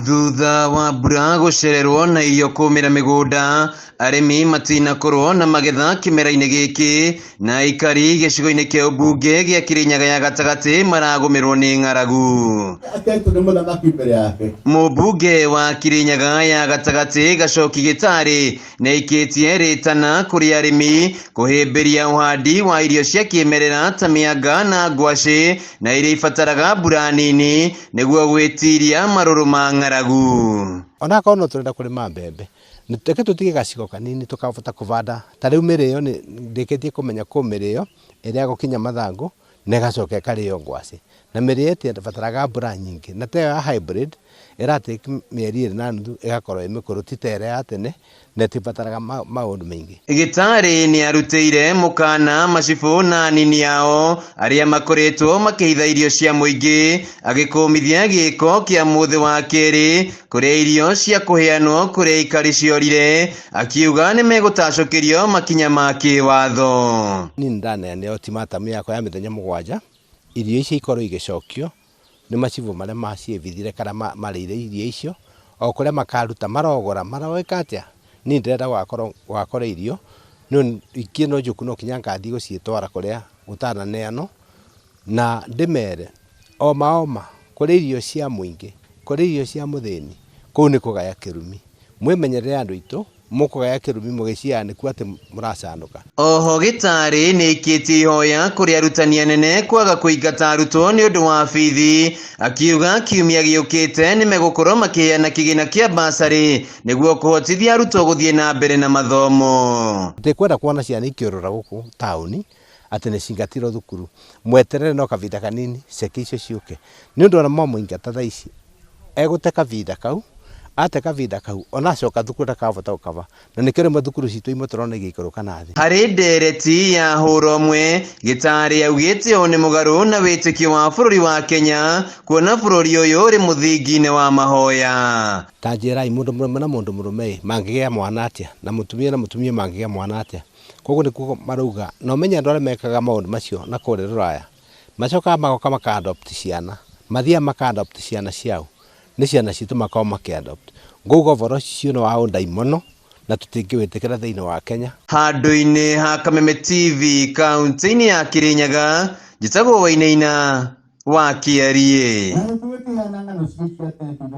Thutha wa mbura gũcererwo na irio kũũmĩra mĩgũnda, arĩmi matinakorwo na magetha kĩmera-inĩ gĩkĩ, na aikari gĩcigo-inĩ kĩa ũmbunge gĩa Kirinyaga ya gatagatĩ maragũmĩrwo nĩ ng'aragu. Mũmbunge wa Kirinyaga ya gatagatĩ Gacoki Gĩtarĩ nĩaikĩtie rĩtana kũrĩ arĩmi kũhĩmbĩria ũhandi wa irio cia kĩmerera ta mĩanga na ngwacĩ, na iria ibataraga mbura nini nĩguo gwĩtiria marũrũ ma ng'aragu. Ona korwo no tũrenda kũrĩma mbembe, nĩtũreke tũtige gacigo kanini tũkahota kũbanda. Ta rĩu mĩrĩo ndĩkĩtie kũmenya kũ mĩrĩo ĩrĩa gũkinya mathangũ na ĩgacoka ĩkarĩo ngwacĩ. Na mĩrĩo ĩtibataraga mbura nyingĩ, na ta ya hybrid ĩratake mĩeri 2.5 ĩgakorwo ĩ mĩkũrũ, ti ta ĩrĩa ya tene na ĩtibataraga maũndũ maingĩ. Gĩtarĩ nĩarutĩire mũkana macibũ na anini ao arĩa makoretwo makĩhitha irio cia mũingĩ, agĩkũmithia gĩko kĩa mũthĩ wa kerĩ kũrĩa irio cia kũheanwo kũrĩa aikari ciorire, akiuga nĩmegũtacũkĩrio makinya ma kĩwatho. Niĩ nĩndaneana ultimatum yakwa ya mĩthenya 7 irio icio ikorwo igĩcokio nĩ macibũ marĩa maciĩbithire kana marĩire irio icio, o kũrĩa makaruta marogora maroĩka atĩa. Niĩ ndĩrenda gwakorwo irio ingĩ no njũku no kinya ngathiĩ gũciĩtwara kũrĩa gũtananeanwo, na ndĩmere oma kũrĩ irio cia mũingĩ, kũrĩ irio cia mũthĩni, kũu nĩ kũgaya kĩrumi. Mwĩmenyerere andũ aitũ, mũkũgaya kĩrumi mũgĩciaga nĩkuo atĩ mũracanũka. Oho Gĩtarĩ nĩikĩtie ihoya kũrĩ arutani anene kwaga kũingata arutwo nĩ ũndũ wa bithi, akiuga kiumia gĩũkĩte nĩmegũkorwo makĩheana kĩgĩna kĩa basarĩ nĩguo kũhotithia arutwo gũthiĩ na mbere na mathomo. Tũtikwenda kuona ciana ikĩũrũra gũkũ taũni atĩ nĩcingatirwo thukuru. Mweterere no kavinda kanini ceki icio ciũke, nĩ ũndũ ona mũingata thaa ici egũte kavinda kau, ate kavinda kau ona acoka thukuru ndakahota gũkaba, na nĩkĩo rĩmwe thukuru citũ imwe tũrona igĩikũrũka na thĩ. Harĩ ndereti ya hũra ũmwe, Gĩtarĩ augĩte ũũ nĩ mũgarũ na wĩtĩkio wa bũrũri wa Kenya, kuona bũrũri ũyũ ũrĩ mũthingi-inĩ wa mahoya. Ta njĩrai mũndũ mũrũme na mũndũ mũrũme mangĩgĩa mwana atĩa, na mũtumia mangĩgĩa mwana atĩa. Koguo nĩkuo marauga no menye andũ arĩa mekaga maũndũ macio na kũrĩa Rũraya macokaga magoka maka-adopt ciana, mathiaga maka-adopt ciana ciao, nĩ ciana citũ makorwo maki-adopt. Nguga ũboro ũcio nĩ wa ũndaimono na tũtingĩwĩtĩkĩra thĩinĩ wa Kenya. Handũ-inĩ ha Kameme TV kaunti-inĩ ya Kirinyaga, njĩtagwo Wainaina wa Kiarie.